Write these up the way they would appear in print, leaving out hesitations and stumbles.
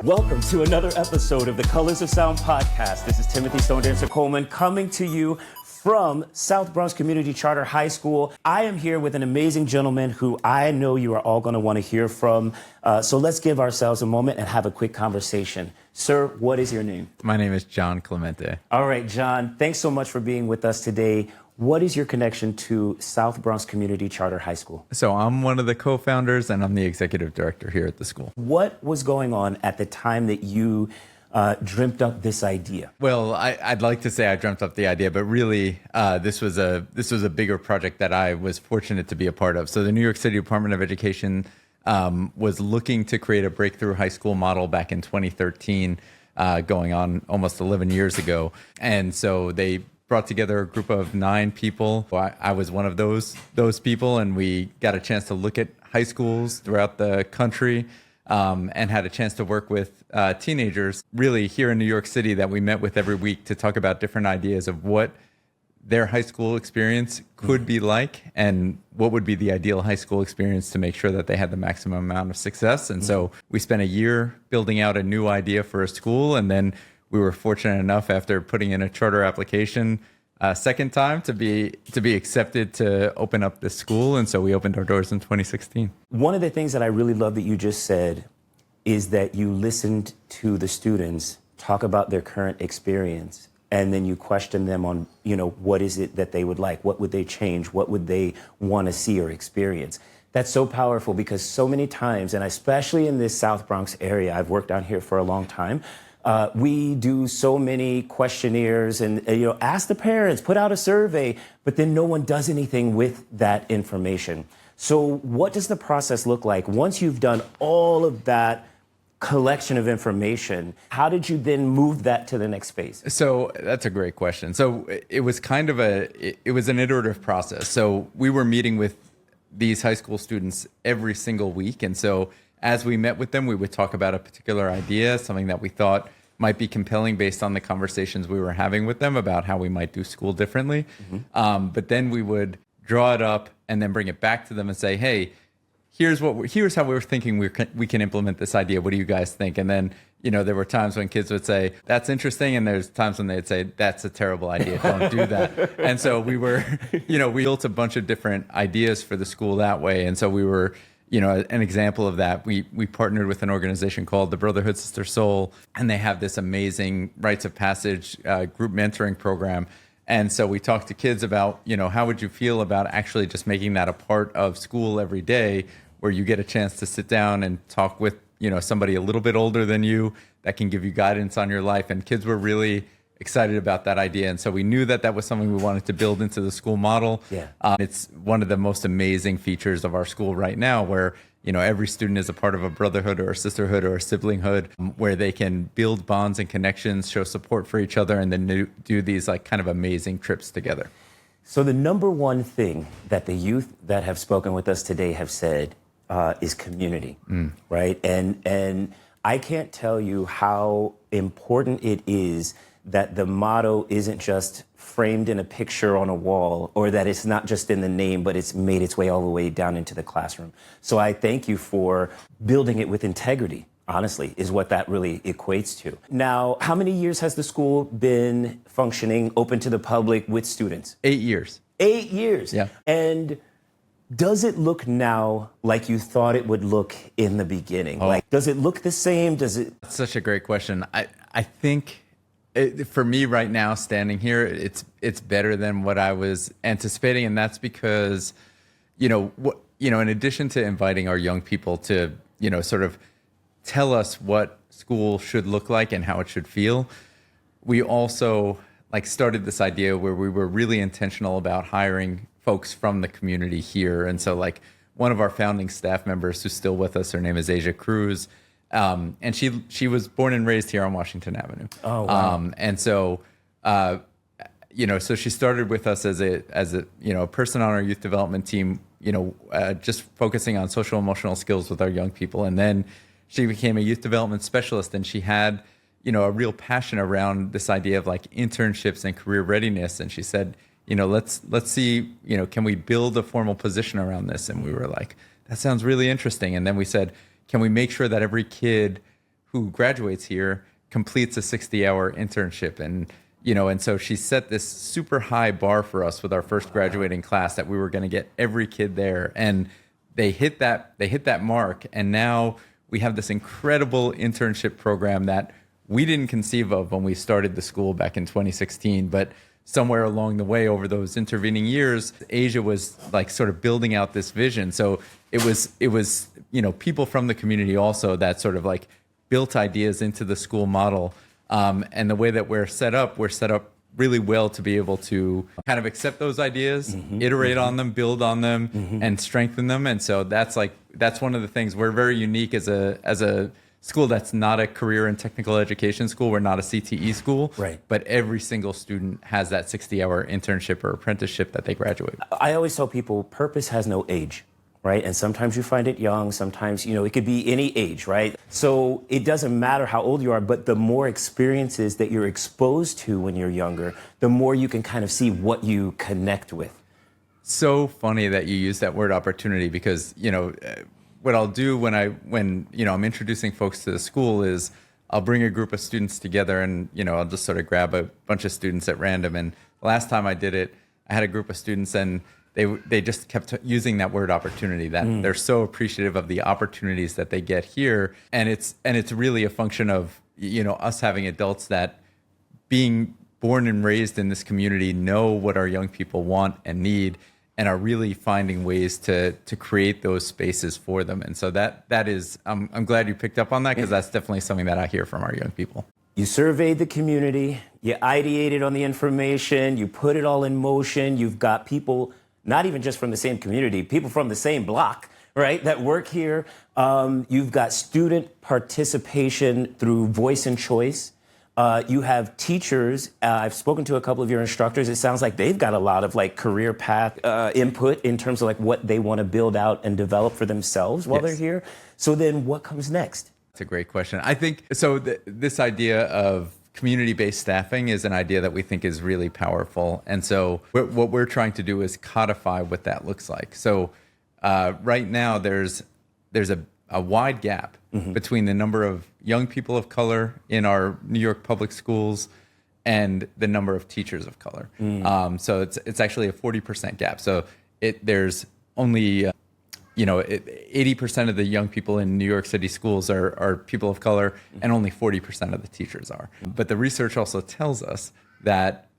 Welcome to another episode of the Colors of Sound podcast. This is Timothy Stone Dancer Coleman coming to you from South Bronx Community Charter High School. I am here with an amazing gentleman who I know you are all going to want to hear from. So let's give ourselves a moment and have a quick conversation. Sir, what is your name? My name is John Clemente. All right, John, thanks so much for being with us today. What is your connection to South Bronx Community Charter High School? So I'm one of the co-founders and I'm the executive director here at the school. What was going on at the time that you dreamt up this idea? Well, I'd like to say I dreamt up the idea, but really this was a bigger project that I was fortunate to be a part of. So the New York City Department of Education was looking to create a breakthrough high school model back in 2013, going on almost 11 years ago. And so they brought together a group of 9 people. I was one of those people, and we got a chance to look at high schools throughout the country and had a chance to work with teenagers really here in New York City that we met with every week to talk about different ideas of what their high school experience could be like and what would be the ideal high school experience to make sure that they had the maximum amount of success. And so we spent a year building out a new idea for a school, and then we were fortunate enough after putting in a charter application a second time to be accepted to open up this school. And so we opened our doors in 2016. One of the things that I really love that you just said is that you listened to the students talk about their current experience, and then you questioned them on, what is it that they would like? What would they change? What would they want to see or experience? That's so powerful because so many times, and especially in this South Bronx area, I've worked down here for a long time, we do so many questionnaires and, ask the parents, put out a survey, but then no one does anything with that information. So what does the process look like once you've done all of that collection of information? How did you then move that to the next phase? So that's a great question. So it was kind of it was an iterative process. So we were meeting with these high school students every single week. And so as we met with them, we would talk about a particular idea, something that we thought might be compelling based on the conversations we were having with them about how we might do school differently. But then we would draw it up and then bring it back to them and say, hey, here's how we were thinking we can implement this idea. What do you guys think? And then, there were times when kids would say, that's interesting. And there's times when they'd say, that's a terrible idea. Don't do that. And so we were, we built a bunch of different ideas for the school that way. And so we were, an example of that, we partnered with an organization called the Brotherhood Sister Soul, and they have this amazing rites of passage group mentoring program. And so we talked to kids about, how would you feel about actually just making that a part of school every day, where you get a chance to sit down and talk with, somebody a little bit older than you that can give you guidance on your life. And kids were really excited about that idea. And so we knew that was something we wanted to build into the school model. Yeah. It's one of the most amazing features of our school right now, where, every student is a part of a brotherhood or a sisterhood or a siblinghood, where they can build bonds and connections, show support for each other, and then do these kind of amazing trips together. So the number one thing that the youth that have spoken with us today have said is community, right? And I can't tell you how important it is that the motto isn't just framed in a picture on a wall, or that it's not just in the name, but it's made its way all the way down into the classroom. So I thank you for building it with integrity, honestly, is what that really equates to. Now, how many years has the school been functioning, open to the public with students? 8 years. 8 years? Yeah. And does it look now like you thought it would look in the beginning? Does it look the same? That's such a great question. I think for me right now, standing here, it's better than what I was anticipating, and that's because, in addition to inviting our young people to, sort of tell us what school should look like and how it should feel, we also started this idea where we were really intentional about hiring folks from the community here. And so one of our founding staff members who's still with us, her name is Asia Cruz. And she was born and raised here on Washington Avenue. Oh, wow. And so, so she started with us as a person on our youth development team, just focusing on social emotional skills with our young people. And then she became a youth development specialist, and she had, a real passion around this idea of internships and career readiness. And she said, let's see, can we build a formal position around this? And we were like, that sounds really interesting. And then we said, can we make sure that every kid who graduates here completes a 60-hour internship. And so she set this super high bar for us with our first graduating class that we were going to get every kid there. And they hit that mark. And now we have this incredible internship program that we didn't conceive of when we started the school back in 2016. But somewhere along the way, over those intervening years, Asia was like sort of building out this vision. So it was people from the community also that sort of like built ideas into the school model. And the way that we're set up really well to be able to kind of accept those ideas, iterate on them, build on them, and strengthen them. And so that's one of the things. We're very unique as a school that's not a career and technical education school. We're not a CTE school, right? But every single student has that 60-hour internship or apprenticeship that they graduate. I always tell people purpose has no age, right? And sometimes you find it young, sometimes, it could be any age, right? So it doesn't matter how old you are, but the more experiences that you're exposed to when you're younger, the more you can kind of see what you connect with. So funny that you use that word opportunity, because, what I'll do when I'm introducing folks to the school is I'll bring a group of students together and, I'll just sort of grab a bunch of students at random. And the last time I did it, I had a group of students and they just kept using that word opportunity, that they're so appreciative of the opportunities that they get here. And it's really a function of, us having adults that, being born and raised in this community, know what our young people want and need, and are really finding ways to create those spaces for them. And so that is, I'm glad you picked up on that, because that's definitely something that I hear from our young people. You surveyed the community, you ideated on the information, you put it all in motion. You've got people, not even just from the same community, people from the same block, right, that work here. You've got student participation through voice and choice. You have teachers. I've spoken to a couple of your instructors. It sounds like they've got a lot of like career path input in terms of like what they want to build out and develop for themselves while they're here. So then what comes next? That's a great question. I think so. This idea of community-based staffing is an idea that we think is really powerful. And so what we're trying to do is codify what that looks like. So right now there's a wide gap between the number of young people of color in our New York public schools and the number of teachers of color. So it's actually a 40% gap. So there's only 80% of the young people in New York City schools are people of color, and only 40% of the teachers are. But the research also tells us that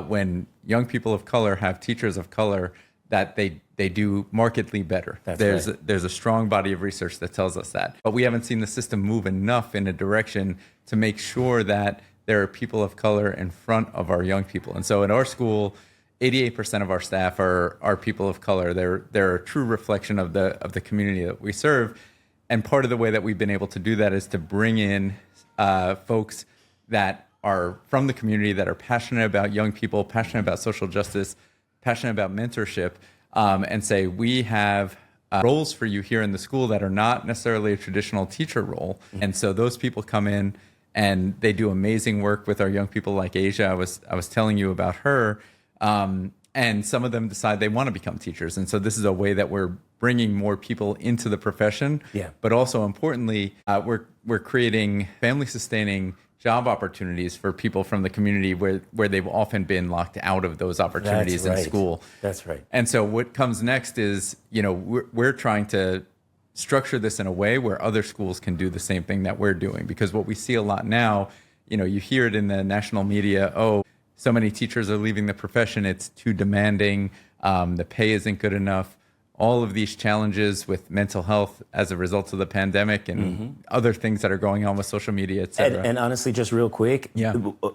when young people of color have teachers of color, that they do markedly better. There's a strong body of research that tells us that. But we haven't seen the system move enough in a direction to make sure that there are people of color in front of our young people. And so at our school, 88% of our staff are people of color. They're a true reflection of the community that we serve. And part of the way that we've been able to do that is to bring in folks that are from the community, that are passionate about young people, passionate about social justice, passionate about mentorship, and say, we have roles for you here in the school that are not necessarily a traditional teacher role. And so those people come in and they do amazing work with our young people, like Asia. I was telling you about her. And some of them decide they want to become teachers. And so this is a way that we're bringing more people into the profession. Yeah. But also importantly, we're creating family-sustaining job opportunities for people from the community where they've often been locked out of those opportunities in school. That's right. And so what comes next is, we're trying to structure this in a way where other schools can do the same thing that we're doing. Because what we see a lot now, you hear it in the national media, so many teachers are leaving the profession, it's too demanding, the pay isn't good enough. All of these challenges with mental health as a result of the pandemic and other things that are going on with social media, et cetera. And honestly, just real quick,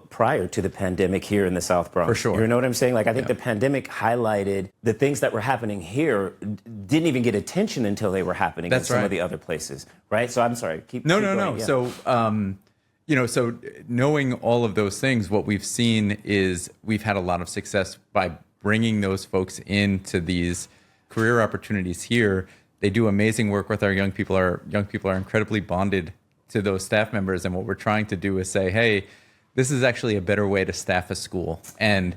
prior to the pandemic here in the South Bronx. For sure. You know what I'm saying? Like, I think the pandemic highlighted the things that were happening here didn't even get attention until they were happening in some of the other places, right? So I'm sorry, keep going. No. Yeah. So, so knowing all of those things, what we've seen is we've had a lot of success by bringing those folks into these career opportunities here. They do amazing work with our young people. Our young people are incredibly bonded to those staff members. And what we're trying to do is say, hey, this is actually a better way to staff a school. And,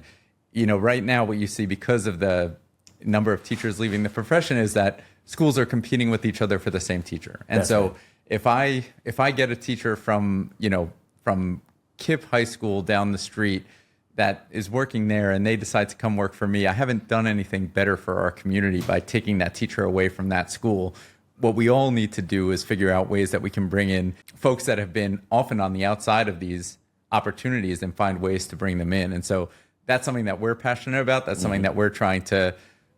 right now what you see, because of the number of teachers leaving the profession, is that schools are competing with each other for the same teacher. And if I get a teacher from Kip High School down the street that is working there and they decide to come work for me, I haven't done anything better for our community by taking that teacher away from that school. What we all need to do is figure out ways that we can bring in folks that have been often on the outside of these opportunities and find ways to bring them in. And so that's something that we're passionate about. That's something that we're trying to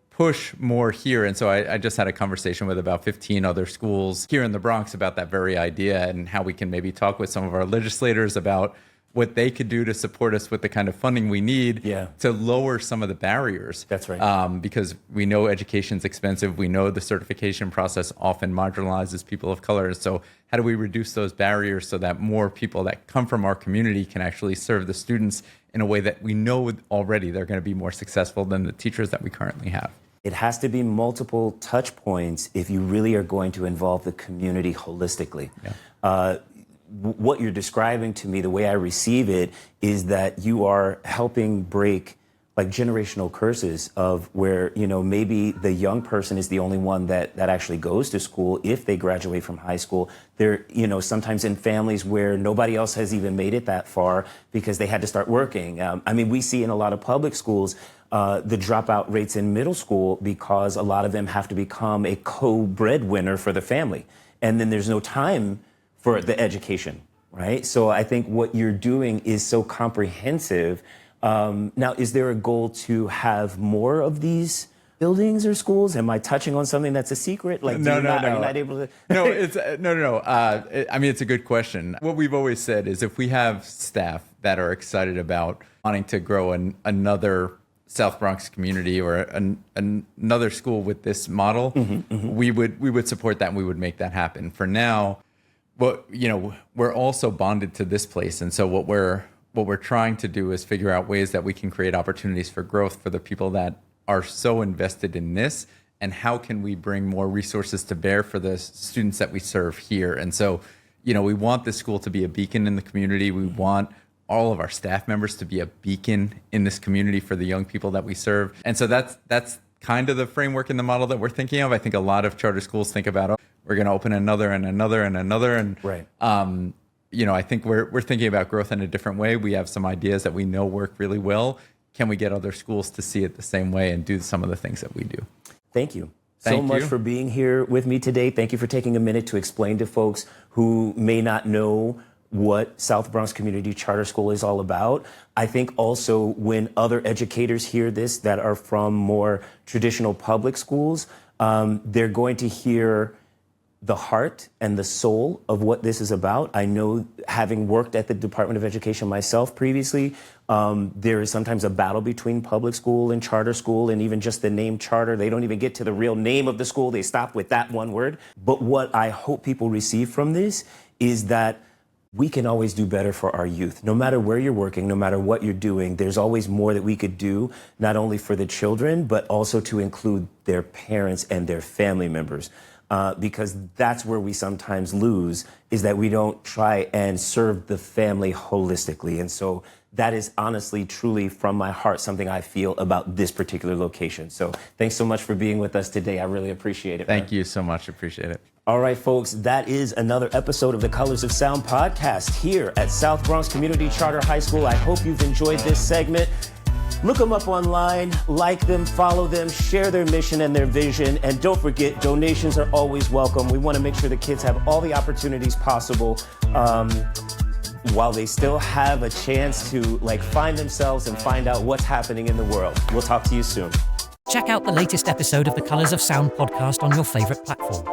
push more here. And so I just had a conversation with about 15 other schools here in the Bronx about that very idea and how we can maybe talk with some of our legislators about what they could do to support us with the kind of funding we need to lower some of the barriers. That's right. Because we know education's expensive. We know the certification process often marginalizes people of color. So how do we reduce those barriers so that more people that come from our community can actually serve the students in a way that we know already they're going to be more successful than the teachers that we currently have? It has to be multiple touch points if you really are going to involve the community holistically. What you're describing to me, the way I receive it, is that you are helping break like generational curses of where, maybe the young person is the only one that actually goes to school if they graduate from high school. They're, sometimes in families where nobody else has even made it that far because they had to start working. We see in a lot of public schools, the dropout rates in middle school because a lot of them have to become a co-breadwinner for the family. And then there's no time for the education, right? So I think what you're doing is so comprehensive. Now, is there a goal to have more of these buildings or schools? Am I touching on something that's a secret? Like, No. Are you not able to? No, it's a good question. What we've always said is if we have staff that are excited about wanting to grow another South Bronx community or another school with this model, we would support that and we would make that happen. For now, we're also bonded to this place, and so what we're trying to do is figure out ways that we can create opportunities for growth for the people that are so invested in this, and how can we bring more resources to bear for the students that we serve here. And so, we want this school to be a beacon in the community. We want all of our staff members to be a beacon in this community for the young people that we serve. And so that's kind of the framework in the model that we're thinking of. I think a lot of charter schools think about, we're going to open another and another and another. And, right. I think we're thinking about growth in a different way. We have some ideas that we know work really well. Can we get other schools to see it the same way and do some of the things that we do? Thank you so much for being here with me today. Thank you for taking a minute to explain to folks who may not know what South Bronx Community Charter School is all about. I think also when other educators hear this that are from more traditional public schools, they're going to hear the heart and the soul of what this is about. I know, having worked at the Department of Education myself previously, there is sometimes a battle between public school and charter school, and even just the name charter. They don't even get to the real name of the school. They stop with that one word. But what I hope people receive from this is that we can always do better for our youth. No matter where you're working, no matter what you're doing, there's always more that we could do, not only for the children, but also to include their parents and their family members. Because that's where we sometimes lose, is that we don't try and serve the family holistically. And so that is honestly, truly from my heart, something I feel about this particular location. So thanks so much for being with us today. I really appreciate it. Thank you so much. Appreciate it. All right, folks, that is another episode of the Colors of Sound podcast here at South Bronx Community Charter High School. I hope you've enjoyed this segment. Look them up online, like them, follow them, share their mission and their vision. And don't forget, donations are always welcome. We want to make sure the kids have all the opportunities possible while they still have a chance to find themselves and find out what's happening in the world. We'll talk to you soon. Check out the latest episode of the Colors of Sound podcast on your favorite platform.